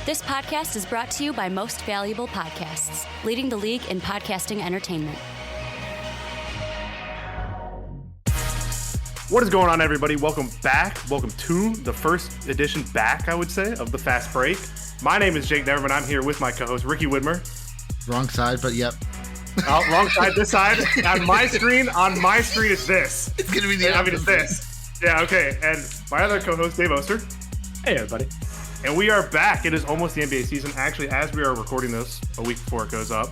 This podcast is brought to you by Most Valuable Podcasts, leading the league in podcasting entertainment. What is going on, everybody? Welcome back. Welcome to the first edition back, I would say, of the Fast Break. My name is Jake Neverman. I'm here with my co-host, Ricky Widmer. Wrong side, but yep. Oh, wrong side, this side. On my screen, it's this. It's going to be the it's this. Yeah, okay. And my other co-host, Dave Oster. Hey, everybody. And we are back. It is almost the NBA season. Actually, as we are recording this a week before it goes up,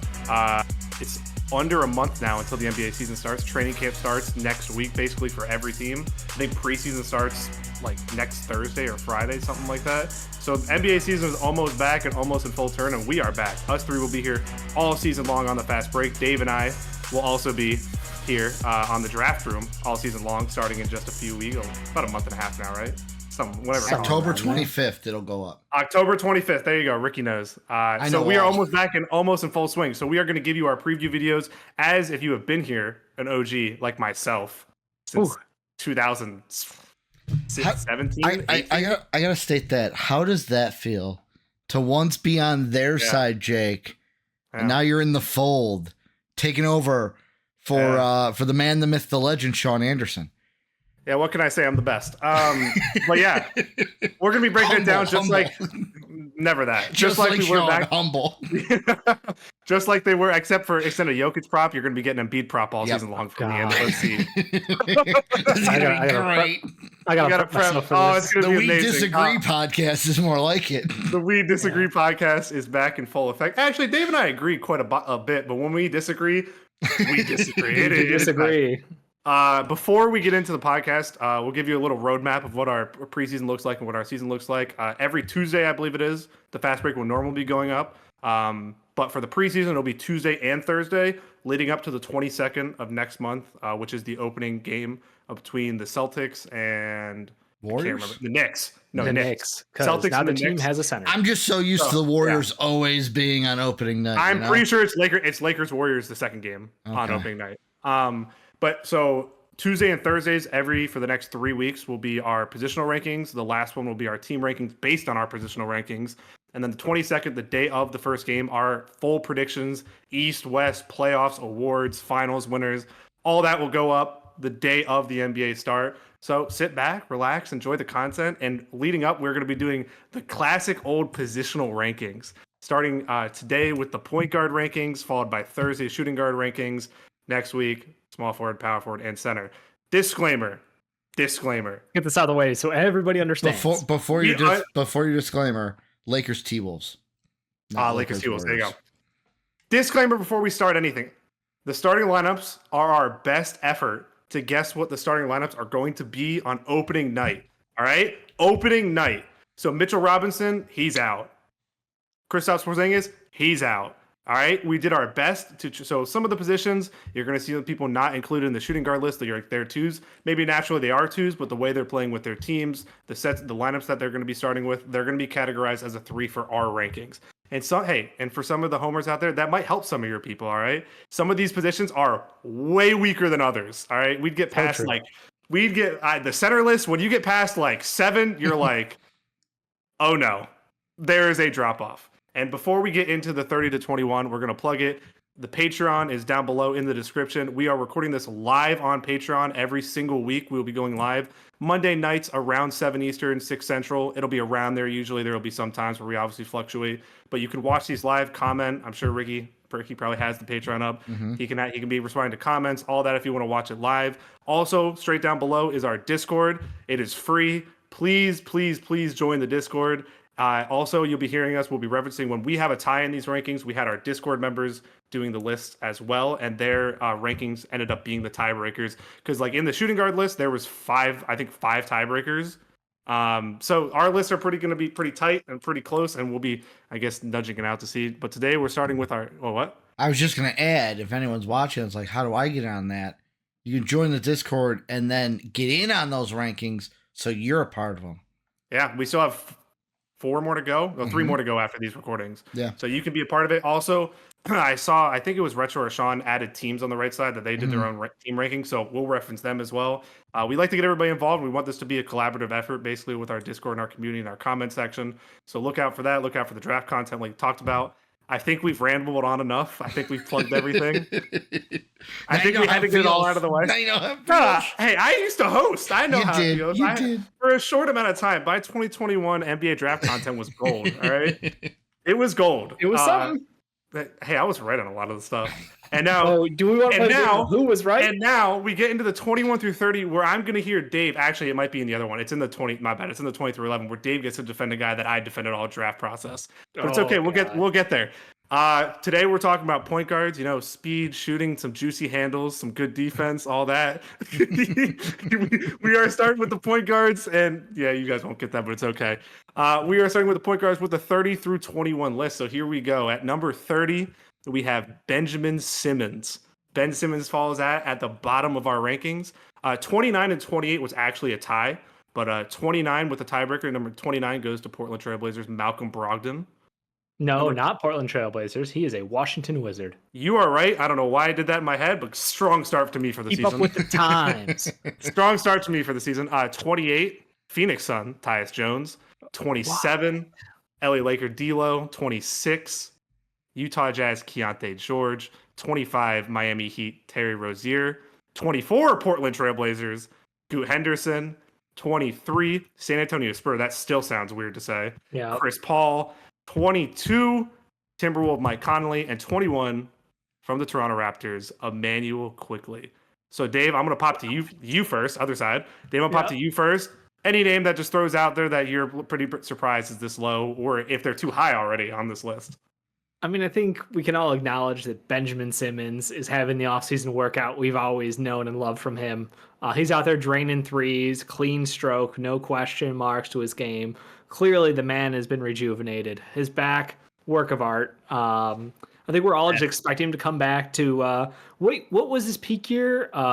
it's under a month now until the NBA season starts. Training camp starts next week, basically, for every team. I think preseason starts like next Thursday or Friday, something like that. So NBA season is almost back and almost in full turn, and we are back. Us three will be here all season long on the Fast Break. Dave and I will also be here on the draft room all season long, starting in just a few weeks, about a month and a half now, right? Whatever. October 25th, it'll go up. October 25th. There you go. Ricky knows. So we are almost back and almost in full swing. So we are going to give you our preview videos as if you have been here, an OG like myself, since 2017. I gotta state that. How does that feel to once be on their side, Jake, and now you're in the fold, taking over for the man, the myth, the legend, Sean Anderson? Yeah, what can I say? I'm the best. But yeah, we're going to be breaking it down just like never that. Just like we were back. Humble. Just like they were, except for extend a Jokic prop, you're going to be getting a Embiid prop all season long from the end of OC. I got to prep. It's going to be We amazing. Disagree podcast is more like it. The We Disagree podcast is back in full effect. Actually, Dave and I agree quite a bit, but when we disagree, we disagree. Disagree. Before we get into the podcast, we'll give you a little roadmap of what our preseason looks like and what our season looks like. Every Tuesday, I believe it is, the Fast Break will normally be going up. But for the preseason, it'll be Tuesday and Thursday, leading up to the 22nd of next month, which is the opening game between the Celtics and Warriors? The Knicks. No, the Knicks. Celtics. Now the team has a center. I'm just so used to the Warriors always being on opening night. I'm pretty sure it's Lakers Warriors the second game on opening night. But so Tuesday and Thursdays for the next 3 weeks will be our positional rankings. The last one will be our team rankings based on our positional rankings. And then the 22nd, the day of the first game, our full predictions, East, West, playoffs, awards, finals, winners, all that will go up the day of the NBA start. So sit back, relax, enjoy the content. And leading up, we're going to be doing the classic old positional rankings, starting today with the point guard rankings, followed by Thursday shooting guard rankings. Next week, small forward, power forward, and center. Disclaimer. Get this out of the way so everybody understands. Before your disclaimer, Lakers T-Wolves. Lakers T-Wolves. There you go. Disclaimer before we start anything. The starting lineups are our best effort to guess what the starting lineups are going to be on opening night. All right? Opening night. So Mitchell Robinson, he's out. Kristaps Porzingis, he's out. All right, we did our best so some of the positions you're going to see the people not included in the shooting guard list. They're twos. Maybe naturally they are twos, but the way they're playing with their teams, the lineups that they're going to be starting with, they're going to be categorized as a 3 for our rankings. And so, and for some of the homers out there, that might help some of your people. All right, some of these positions are way weaker than others. All right, we'd get past the center list. When you get past like 7, you're like, oh no, there is a drop off. And before we get into the 30 to 21, we're going to plug it. The Patreon is down below in the description. We are recording this live on Patreon every single week. We'll be going live Monday nights around 7 Eastern, 6 Central. It'll be around there. Usually there will be some times where we obviously fluctuate. But you can watch these live, comment. I'm sure Ricky probably has the Patreon up. Mm-hmm. He can be responding to comments, all that if you want to watch it live. Also, straight down below is our Discord. It is free. Please join the Discord. Also, you'll be hearing us. We'll be referencing when we have a tie in these rankings. We had our Discord members doing the list as well, and their rankings ended up being the tiebreakers. Because, like in the shooting guard list, there was 5 tiebreakers. So our lists are going to be pretty tight and pretty close, and we'll be, I guess, nudging it out to see. But today we're starting with our. Oh, what? I was just going to add, if anyone's watching, it's like, how do I get on that? You can join the Discord and then get in on those rankings, so you're a part of them. Yeah, we still have 4 more to go. No, 3 more to go after these recordings. Yeah. So you can be a part of it. Also, I think it was Retro or Sean added teams on the right side that they did their own team ranking. So we'll reference them as well. We like to get everybody involved. We want this to be a collaborative effort, basically, with our Discord and our community and our comment section. So look out for that. Look out for the draft content like we talked about. I think we've rambled on enough. I think we've plugged everything. I think we had to get it all out of the way. Hey, I used to host. I know how it feels. You did. For a short amount of time, by 2021, NBA draft content was gold. All right, it was gold. It was something. Hey, I was right on a lot of the stuff. And now, do we want to play who was right? And now we get into the 21 through 30, where I'm going to hear Dave. Actually, it might be in the other one. It's in the 20. My bad. It's in the 20 through 11, where Dave gets to defend a guy that I defended all draft process. But it's okay. We'll get there. Today we're talking about point guards. You know, speed, shooting, some juicy handles, some good defense, all that. We are starting with the point guards, and yeah, you guys won't get that, but it's okay. We are starting with the point guards with the 30 through 21 list. So here we go. At number 30, we have Benjamin Simmons. Ben Simmons falls at the bottom of our rankings. 29 and 28 was actually a tie, but 29 with the tiebreaker. Number 29 goes to Portland Trailblazers' Malcolm Brogdon. No, not Portland Trailblazers. He is a Washington Wizard. You are right. I don't know why I did that in my head, but strong start to me for the season. Keep up with the times. Strong start to me for the season. 28, Phoenix Sun, Tyus Jones. 27, LA Laker D'Lo. 26, Utah Jazz Keontae George. 25, Miami Heat Terry Rozier. 24, Portland Trailblazers Scoot Henderson. 23, San Antonio Spurs. That still sounds weird to say. Yeah. Chris Paul. 22, Timberwolves Mike Conley, and 21 from the Toronto Raptors, Emmanuel Quickley. So, Dave, I'm going to pop to you first, other side. Dave, I'm going to pop to you first. Any name that just throws out there that you're pretty surprised is this low, or if they're too high already on this list? I mean, I think we can all acknowledge that Benjamin Simmons is having the offseason workout we've always known and loved from him. He's out there draining threes, clean stroke, no question marks to his game. Clearly, the man has been rejuvenated. His back, work of art. I think we're all just expecting him to come back to what was his peak year? Like,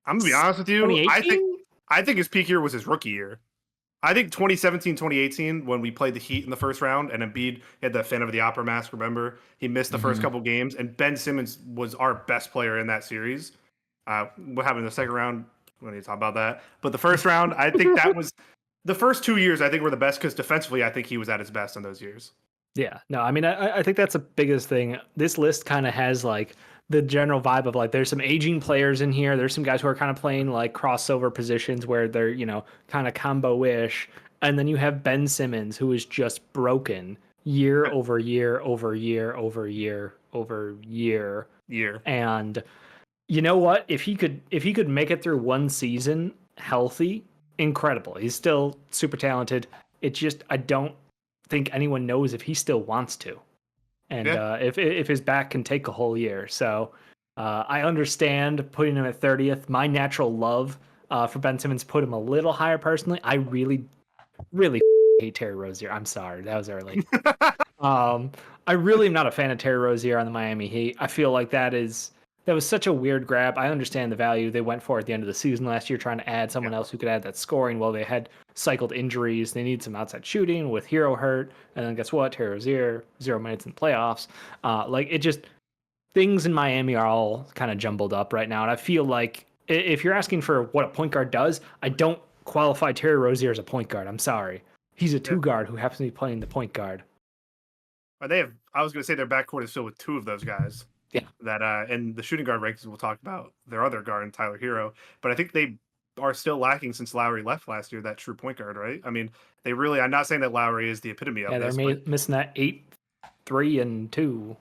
I'm gonna be honest with you. I think his peak year was his rookie year. I think 2017, 2018, when we played the Heat in the first round, and Embiid had the Phantom of the Opera mask. Remember, he missed the first couple games, and Ben Simmons was our best player in that series. What happened in the second round? We need to talk about that. But the first round, I think that was the first 2 years. I think were the best because defensively, I think he was at his best in those years. Yeah, no, I mean, I think that's the biggest thing. This list kind of has like the general vibe of like there's some aging players in here. There's some guys who are kind of playing like crossover positions where they're, you know, kind of combo-ish. And then you have Ben Simmons, who is just broken year over year over year over year over year. And you know what? If he could make it through one season healthy, incredible. He's still super talented. It's just I don't think anyone knows if he still wants to. And if his back can take a whole year. So I understand putting him at 30th. My natural love for Ben Simmons put him a little higher personally. I really, really hate Terry Rozier. I'm sorry. That was early. I really am not a fan of Terry Rozier on the Miami Heat. I feel like that was such a weird grab. I understand the value they went for at the end of the season last year, trying to add someone else who could add that scoring. Well, they had cycled injuries. They need some outside shooting with Hero hurt. And then guess what? Terry Rozier, 0 minutes in the playoffs. Things in Miami are all kind of jumbled up right now. And I feel like if you're asking for what a point guard does, I don't qualify Terry Rozier as a point guard. I'm sorry. He's a two guard who happens to be playing the point guard. I was going to say their backcourt is filled with 2 of those guys. Yeah. That and the shooting guard rankings we'll talk about their other guard, Tyler Hero. But I think they are still lacking since Lowry left last year, that true point guard, right? I mean, I'm not saying that Lowry is the epitome of this. Yeah, they're missing that 8-3-2,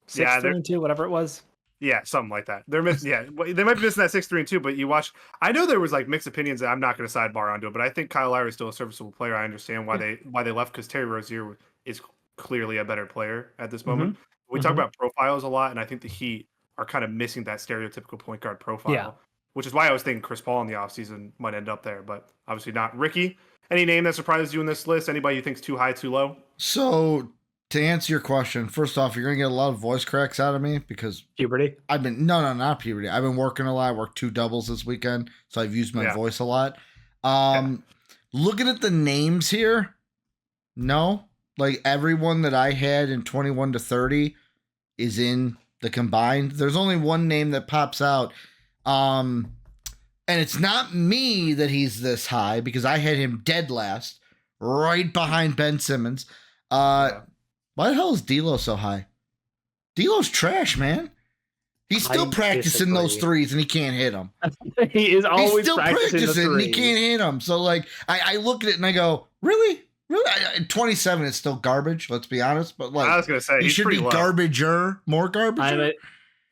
6-3-2, whatever it was. Yeah, something like that. They're missing. Yeah, they might be missing that 6-3-2. But you watch. I know there was like mixed opinions. That I'm not going to sidebar onto it, but I think Kyle Lowry is still a serviceable player. I understand why they left because Terry Rozier is clearly a better player at this moment. We talk about profiles a lot, and I think the Heat are kind of missing that stereotypical point guard profile. Yeah. Which is why I was thinking Chris Paul in the offseason might end up there, but obviously not. Ricky, any name that surprises you in this list? Anybody you think's too high, too low? So, to answer your question, first off, you're going to get a lot of voice cracks out of me because... Puberty? Not puberty. I've been working a lot. I worked 2 doubles this weekend, so I've used my voice a lot. looking at the names here, no. Like everyone that I had in 21 to 30 is in the combined. There's only one name that pops out. And it's not me that he's this high because I had him dead last, right behind Ben Simmons. Why the hell is D'Lo so high? D'Lo's trash, man. He's still practicing those threes and he can't hit them. He is always He's still practicing and he can't hit them. So like, I look at it and I go, really? 27 is still garbage. Let's be honest. But like, I was gonna say he should be garbager, more garbage.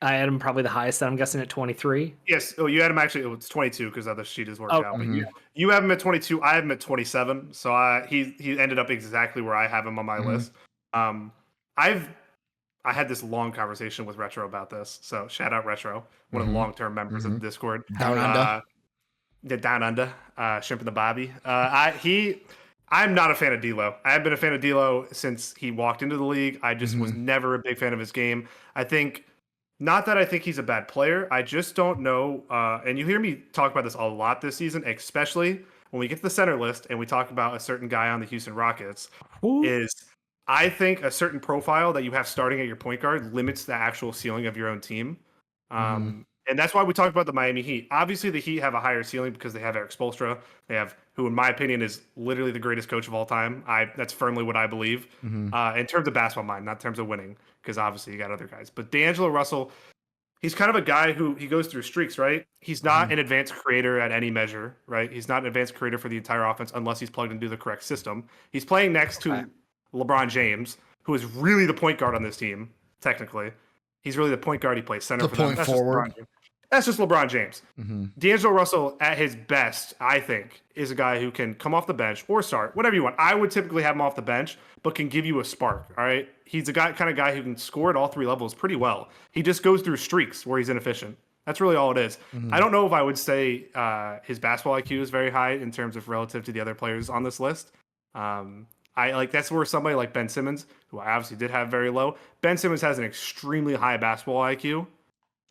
I had him probably the highest that I'm guessing at 23. Yes. Oh, you had him actually. It's 22 because the sheet is worked out. But you have him at 22. I have him at 27. So he ended up exactly where I have him on my list. I had this long conversation with Retro about this. So shout out Retro, one of the long-term members of the Discord. Down under. Down under. Shrimp and the Bobby. I'm not a fan of D'Lo. I have been a fan of D'Lo since he walked into the league. I just was never a big fan of his game. I think. Not that I think he's a bad player. I just don't know. And you hear me talk about this a lot this season, especially when we get to the center list and we talk about a certain guy on the Houston Rockets. I think a certain profile that you have starting at your point guard limits the actual ceiling of your own team. And that's why we talked about the Miami Heat. Obviously, the Heat have a higher ceiling because they have Eric Spoelstra. They have, who in my opinion is literally the greatest coach of all time. That's firmly what I believe in terms of basketball mind, not in terms of winning, because obviously you got other guys. But D'Angelo Russell, he's kind of a guy who he goes through streaks, right? He's not an advanced creator at any measure, right? He's not an advanced creator for the entire offense unless he's plugged into the correct system. He's playing next to LeBron James, who is really the point guard on this team, technically. He's really the point guard. He plays center for them. Point forward. That's just LeBron James. D'Angelo Russell, at his best, I think, is a guy who can come off the bench or start, whatever you want. I would typically have him off the bench, but can give you a spark, all right? He's a kind of guy who can score at all three levels pretty well. He just goes through streaks where he's inefficient. That's really all it is. I don't know if I would say his basketball IQ is very high in terms of relative to the other players on this list. That's where somebody like Ben Simmons, who I obviously did have very low. Ben Simmons has an extremely high basketball IQ.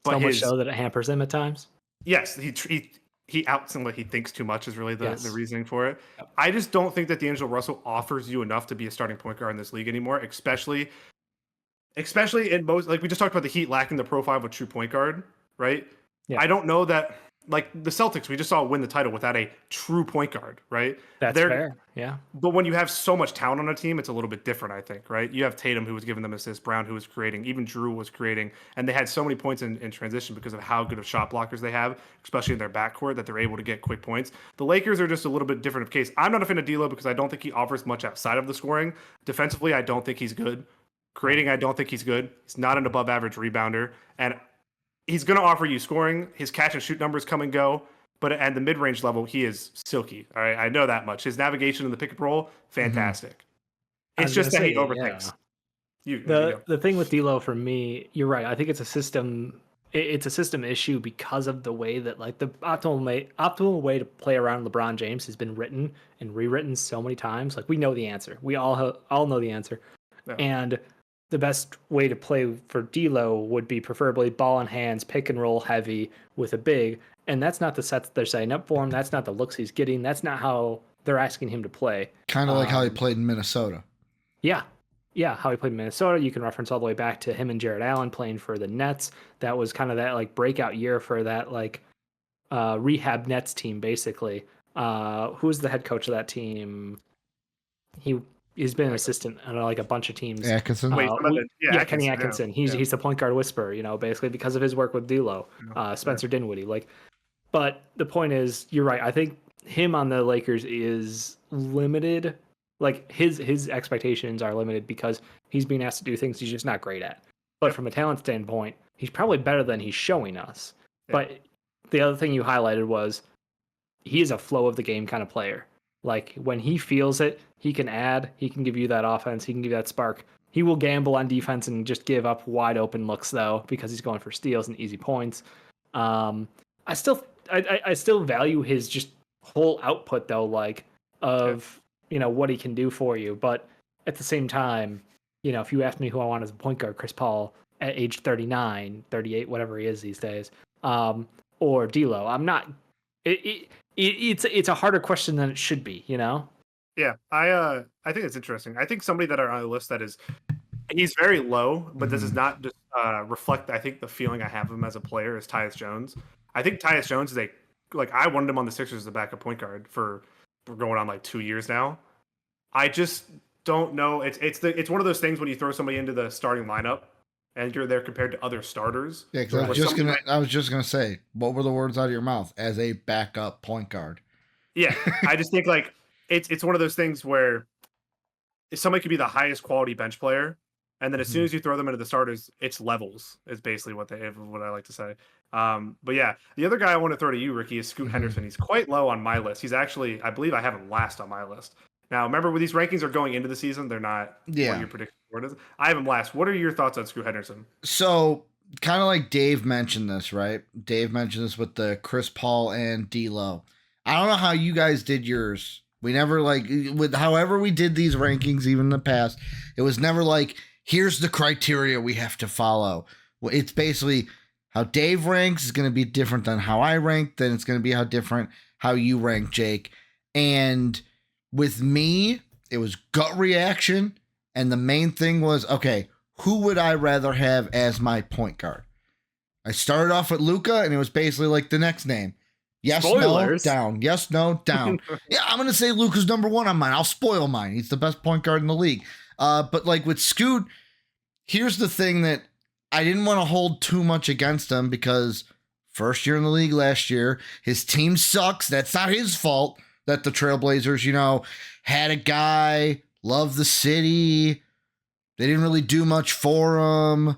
So much so that it hampers him at times. Yes, he outs and he thinks too much is really the reasoning for it. Yep. I just don't think that D'Angelo Russell offers you enough to be a starting point guard in this league anymore, especially in most, like we just talked about the Heat lacking the profile of a true point guard, right? Yeah. I don't know that, like the Celtics, we just saw win the title without a true point guard, right? That's fair, yeah. But when you have so much talent on a team, it's a little bit different, I think, right? You have Tatum, who was giving them assists, Brown, who was creating, even Drew was creating, and they had so many points in transition because of how good of shot blockers they have, especially in their backcourt, that they're able to get quick points. The Lakers are just a little bit different of case. I'm not a fan of D'Lo because I don't think he offers much outside of the scoring. Defensively, I don't think he's good. Creating, I don't think he's good. He's not an above-average rebounder, and he's going to offer you scoring. His catch and shoot numbers come and go, but at the mid-range level, he is silky. All right, I know that much. His navigation in the pick and roll, fantastic. It's just that he overthinks. Yeah. The thing with D'Lo for me, you're right. I think it's a system. It's a system issue because of the way that like the optimal way to play around LeBron James has been written and rewritten so many times. Like we know the answer. We all know the answer, and the best way to play for D'Lo would be preferably ball in hands, pick and roll heavy with a big. And that's not the sets they're setting up for him. That's not the looks he's getting. That's not how they're asking him to play. Kind of like how he played in Minnesota. Yeah. Yeah, how he played in Minnesota. You can reference all the way back to him and Jared Allen playing for the Nets. That was kind of that like breakout year for that like rehab Nets team, basically. Who was the head coach of that team? He's been an assistant on like a bunch of teams. Atkinson. Kenny Atkinson. He's the point guard whisperer, basically because of his work with D'Lo, Spencer Dinwiddie. But the point is, you're right. I think him on the Lakers is limited. Like his expectations are limited because he's being asked to do things he's just not great at. But from a talent standpoint, he's probably better than he's showing us. Yeah. But the other thing you highlighted was he is a flow of the game kind of player. Like when he feels it, he can add, he can give you that offense, he can give you that spark. He will gamble on defense and just give up wide open looks though, because he's going for steals and easy points. I still value his just whole output though, like of what he can do for you. But at the same time, if you ask me who I want as a point guard, Chris Paul at age 39, 38, whatever he is these days, or D'Lo, I'm not. it's a harder question than it should be, you know? Yeah, I think it's interesting. I think somebody that are on the list that is he's very low, but this is not just reflect. I think the feeling I have of him as a player is Tyus Jones. I think Tyus Jones is I wanted him on the Sixers as a backup point guard for going on like 2 years now. I just don't know. It's one of those things when you throw somebody into the starting lineup and you're there compared to other starters. Yeah, because I was just gonna say, what were the words out of your mouth? As a backup point guard. Yeah, I just think like it's one of those things where somebody could be the highest quality bench player, and then as soon as you throw them into the starters, it's levels. Is basically what I like to say. But yeah, the other guy I want to throw to you, Ricky, is Scoot Henderson. He's quite low on my list. He's actually, I believe, I have him last on my list. Now, remember, when these rankings are going into the season, they're not what your prediction for it is. I have him last. What are your thoughts on Scoot Henderson? So, kind of like Dave mentioned this, right? Dave mentioned this with the Chris Paul and D'Lo. I don't know how you guys did yours. We never with however we did these rankings, even in the past, it was never like, here's the criteria we have to follow. Well, it's basically how Dave ranks is going to be different than how I rank. Then it's going to be how you rank, Jake. And with me, it was gut reaction. And the main thing was, okay, who would I rather have as my point guard? I started off with Luka, and it was basically like the next name. Yes, Spoilers. no, down. Yes, no, down. Yeah, I'm going to say Luka's number one on mine. I'll spoil mine. He's the best point guard in the league. But like with Scoot, here's the thing that I didn't want to hold too much against him because first year in the league last year, his team sucks. That's not his fault that the Trailblazers, had a guy, loved the city. They didn't really do much for him.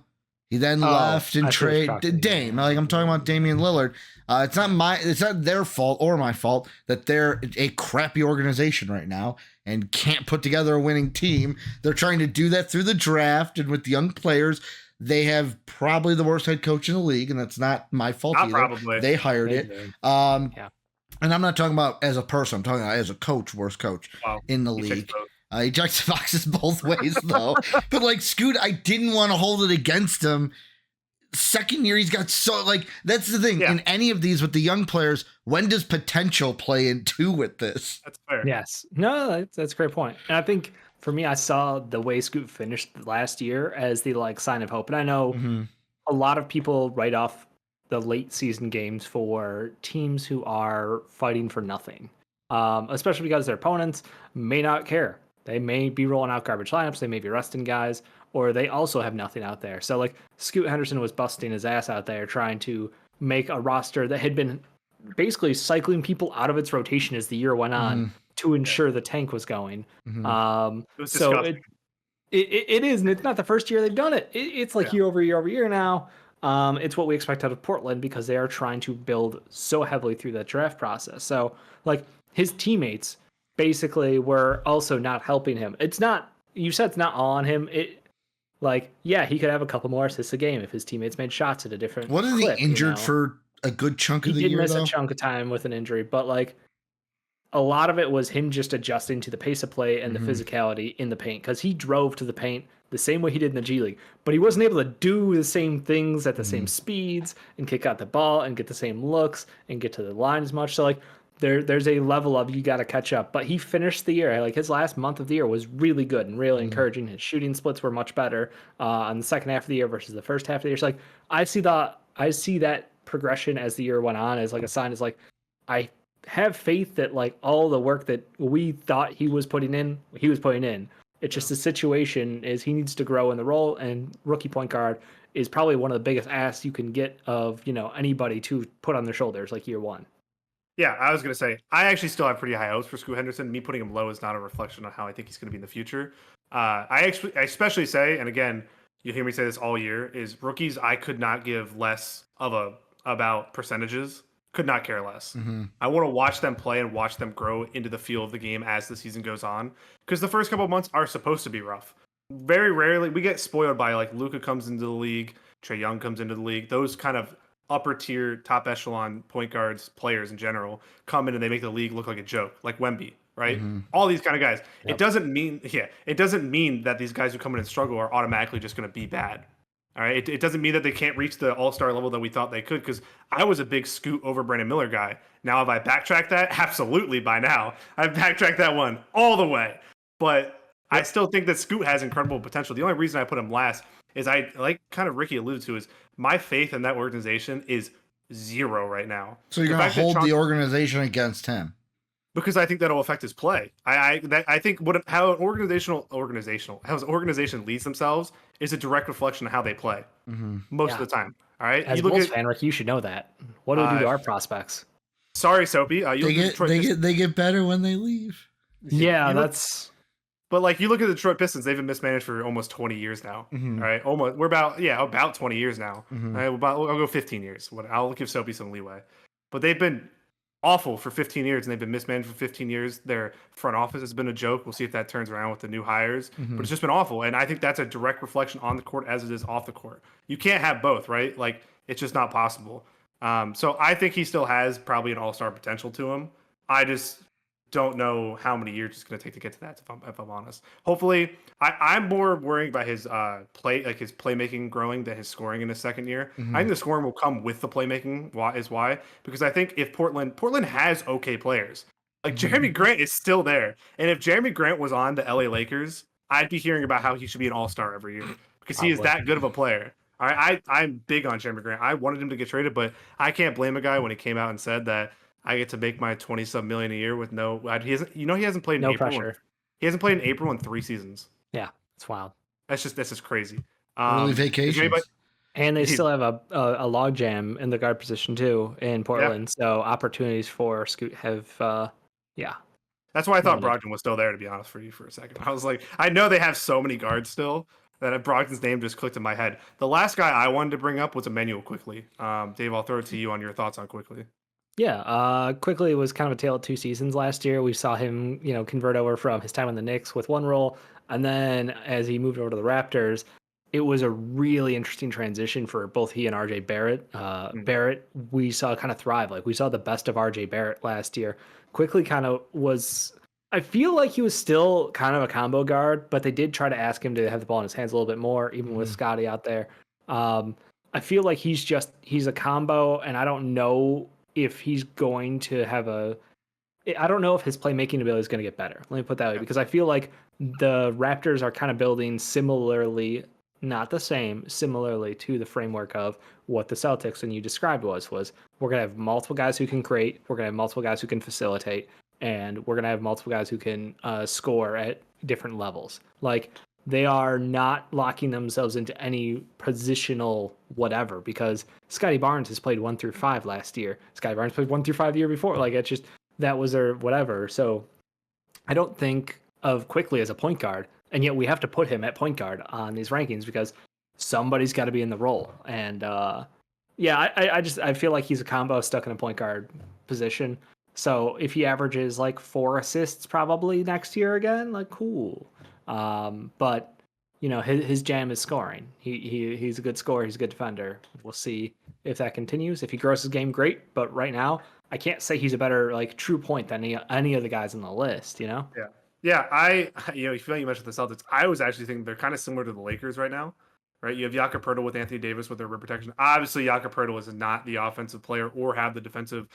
He then left and traded Dame. Like I'm talking about Damian Lillard. It's not their fault or my fault that they're a crappy organization right now and can't put together a winning team. They're trying to do that through the draft and with the young players. They have probably the worst head coach in the league, and that's not my fault either. Probably. They hired it. And I'm not talking about as a person. I'm talking about as a coach, worst coach in the league. He checks boxes both ways, though. But like Scoot, I didn't want to hold it against him. Second year, he's got that's the thing. Yeah. In any of these with the young players, when does potential play into with this? That's fair. Yes. No, that's a great point. And I think for me, I saw the way Scoot finished last year as the sign of hope. And I know a lot of people write off the late season games for teams who are fighting for nothing, especially because their opponents may not care. They may be rolling out garbage lineups. They may be resting guys, or they also have nothing out there. So Scoot Henderson was busting his ass out there trying to make a roster that had been basically cycling people out of its rotation as the year went on to ensure the tank was going. So it is, and it's not the first year they've done it. It's year over year now. It's what we expect out of Portland because they are trying to build so heavily through that draft process. So his teammates basically were also not helping him. It's not, you said it's not all on him. He could have a couple more assists a game if his teammates made shots at a different Wasn't clip, he injured for a good chunk of the year, He did miss though? a chunk of time with an injury, but a lot of it was him just adjusting to the pace of play and the physicality in the paint because he drove to the paint the same way he did in the G League, but he wasn't able to do the same things at the same speeds and kick out the ball and get the same looks and get to the line as much. So there's a level of you got to catch up. But he finished the year, his last month of the year was really good and really encouraging. His shooting splits were much better on the second half of the year versus the first half of the year. So I see that progression as the year went on as a sign. I have faith that all the work that we thought he was putting in. It's just the situation is he needs to grow in the role, and rookie point guard is probably one of the biggest asks you can get of anybody to put on their shoulders year one. Yeah, I was going to say, I actually still have pretty high hopes for Scoot Henderson. Me putting him low is not a reflection on how I think he's going to be in the future. I especially say, and again, you hear me say this all year, is rookies I could not give less of about percentages. Could not care less. I want to watch them play and watch them grow into the feel of the game as the season goes on. Because the first couple of months are supposed to be rough. Very rarely, we get spoiled by Luka comes into the league, Trae Young comes into the league. Those kind of upper tier, top echelon point guards, players in general, come in and they make the league look like a joke, like Wemby, right? All these kind of guys. Yep. It doesn't mean that these guys who come in and struggle are automatically just going to be bad. All right, it doesn't mean that they can't reach the all-star level that we thought they could. Because I was a big Scoot over Brandon Miller guy. Now, have I backtracked that? Absolutely. By now, I've backtracked that one all the way. But I still think that Scoot has incredible potential. The only reason I put him last is I like kind of Ricky alluded to is my faith in that organization is zero right now. So you're going to hold the organization against him. Because I think that'll affect his play. I think how an organization leads themselves is a direct reflection of how they play most of the time. All right, as a Bulls fan, Rick, you should know that. What do we do to our prospects? Sorry, Soapy. They get better when they leave. But like you look at the Detroit Pistons, they've been mismanaged for almost 20 years now. All right, almost. We're about 20 years now. All right, I'll go 15 years. I'll give Soapy some leeway, but they've been awful for 15 years, and they've been mismanaged for 15 years. Their front office has been a joke. We'll see if that turns around with the new hires, but it's just been awful. And I think that's a direct reflection on the court as it is off the court. You can't have both, right? Like it's just not possible. So I think he still has probably an all-star potential to him. I just don't know how many years it's going to take to get to that, if I'm honest. Hopefully, I'm more worried about his his playmaking growing than his scoring in his second year. I think the scoring will come with the playmaking. Why? Because I think if Portland has okay players. Like Jeremy Grant is still there. And if Jeremy Grant was on the LA Lakers, I'd be hearing about how he should be an all-star every year because he is that good of a player. All right, I'm big on Jeremy Grant. I wanted him to get traded, but I can't blame a guy when he came out and said that I get to make my 20-some million a year with he hasn't played in April. Pressure. He hasn't played in April in 3 seasons. Yeah, it's wild. That's just crazy. Early vacations. And they still have a logjam in the guard position too in Portland. Yeah. So opportunities for Scoot have, That's why I thought Brogdon was still there, to be honest for you for a second. I was like, I know they have so many guards still that Brogdon's name just clicked in my head. The last guy I wanted to bring up was Emmanuel Quickley. Dave, I'll throw it to you on your thoughts on Quickley. Yeah, Quickley was kind of a tale of 2 seasons last year. We saw him, convert over from his time in the Knicks with one role, and then as he moved over to the Raptors, it was a really interesting transition for both he and RJ Barrett. Barrett, we saw kind of thrive. Like we saw the best of RJ Barrett last year. Quickley kind of was. I feel like he was still kind of a combo guard, but they did try to ask him to have the ball in his hands a little bit more, even with Scotty out there. I feel like he's a combo, and I don't know if he's going to have I don't know if his playmaking ability is going to get better. Let me put that way, because I feel like the Raptors are kind of building similarly, not the same, similarly to the framework of what the Celtics and you described was we're going to have multiple guys who can create, we're going to have multiple guys who can facilitate, and we're going to have multiple guys who can score at different levels. Like, they are not locking themselves into any positional whatever, because Scotty Barnes has played 1 through 5 last year. Scotty Barnes played 1 through 5 the year before. Like, it's just, that was their whatever. So I don't think of Quickley as a point guard, and yet we have to put him at point guard on these rankings because somebody's got to be in the role. And I feel like he's a combo stuck in a point guard position. So if he averages like 4 assists probably next year again, like cool. But his jam is scoring. He's a good scorer. He's a good defender. We'll see if that continues. If he grows his game, great. But right now, I can't say he's a better like true point than any of the guys on the list. Yeah. You mentioned the Celtics. I was actually thinking they're kind of similar to the Lakers right now. Right, you have Jakob Poeltl with Anthony Davis with their rim protection. Obviously, Jakob Poeltl is not the offensive player or have the defensive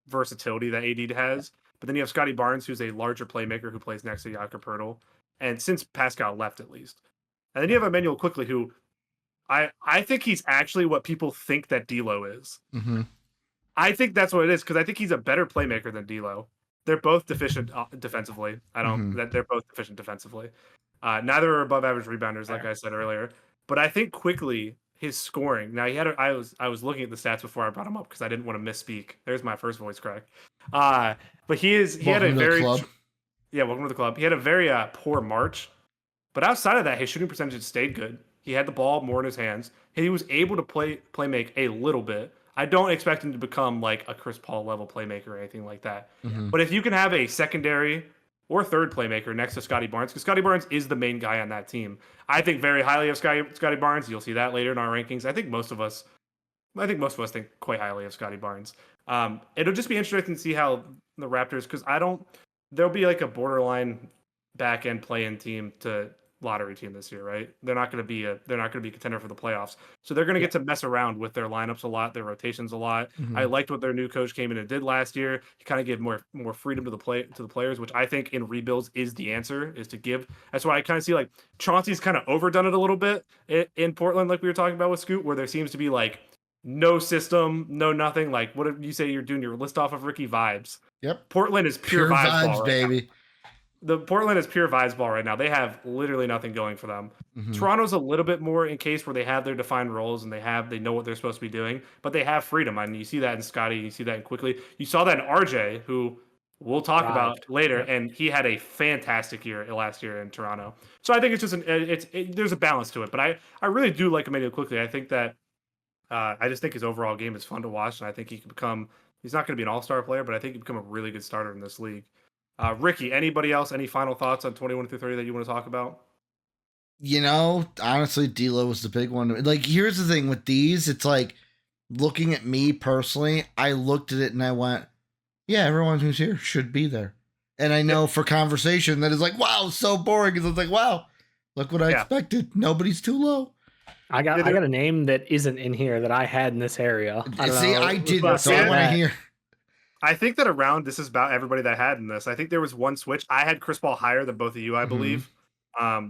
versatility that AD has. But then you have Scotty Barnes, who's a larger playmaker who plays next to Jakob Poeltl. And since Pascal left, at least. And then you have Emmanuel Quickley, who I think he's actually what people think that D'Lo is. I think that's what it is, because I think he's a better playmaker than D'Lo. They're both deficient defensively. They're both deficient defensively. Neither are above average rebounders, like I said earlier. But I think Quickley, his scoring. Now I was looking at the stats before I brought him up because I didn't want to misspeak. There's my first voice crack. But he had a very welcome to the club. He had a very poor March, but outside of that, his shooting percentage stayed good. He had the ball more in his hands. He was able to play make a little bit. I don't expect him to become like a Chris Paul level playmaker or anything like that. But if you can have a secondary or third playmaker next to Scotty Barnes, because Scotty Barnes is the main guy on that team, I think very highly of Scotty Barnes. You'll see that later in our rankings. I think most of us think quite highly of Scotty Barnes. It'll just be interesting to see how the Raptors, because there'll be like a borderline back end play-in team to lottery team this year, right? They're not going to be a contender for the playoffs. So they're going to get to mess around with their lineups a lot, their rotations a lot. I liked what their new coach came in and did last year. He kind of gave more freedom to the players, which I think in rebuilds is the answer, is to give. That's why I kind of see like Chauncey's kind of overdone it a little bit in Portland, like we were talking about with Scoot, where there seems to be like no system, no nothing. Like, what did you say you're doing your list off of Ricky vibes? Yep. Portland is pure vibes ball right baby. now. The Portland is pure vibes ball right now. They have literally nothing going for them. Toronto's a little bit more in case where they have their defined roles and they know what they're supposed to be doing, but they have freedom. I mean, you see that in Scotty, you see that in Quickly. You saw that in RJ, who we'll talk about later, and he had a fantastic year last year in Toronto. So I think it's just there's a balance to it, but I really do like Emmanuel Quickly. I think that I just think his overall game is fun to watch, and I think he can become. He's not going to be an all-star player, but I think he can become a really good starter in this league. Ricky, anybody else? Any final thoughts on 21 through 30 that you want to talk about? You know, honestly, D'Lo was the big one. Like, here's the thing with these. It's like, looking at me personally, I looked at it and I went, yeah, everyone who's here should be there. And I know for conversation that is like, wow, so boring. Because it's like, wow, look what I expected. Nobody's too low. I got a name that isn't in here that I had in this area. I didn't, so I want to hear. I think that this is about everybody that had in this. I think there was one switch. I had Chris Paul higher than both of you, I believe.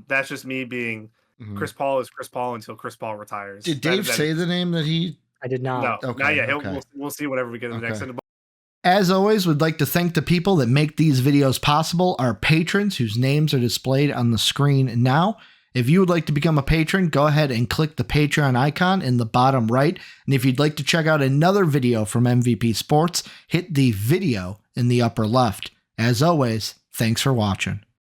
That's just me being Chris Paul is Chris Paul until Chris Paul retires. Did Dave say the name that he? I did not. No, not yet. We'll see whenever we get to the next end. As always, we'd like to thank the people that make these videos possible, our patrons whose names are displayed on the screen now. If you would like to become a patron, go ahead and click the Patreon icon in the bottom right. And if you'd like to check out another video from MVP Sports, hit the video in the upper left. As always, thanks for watching.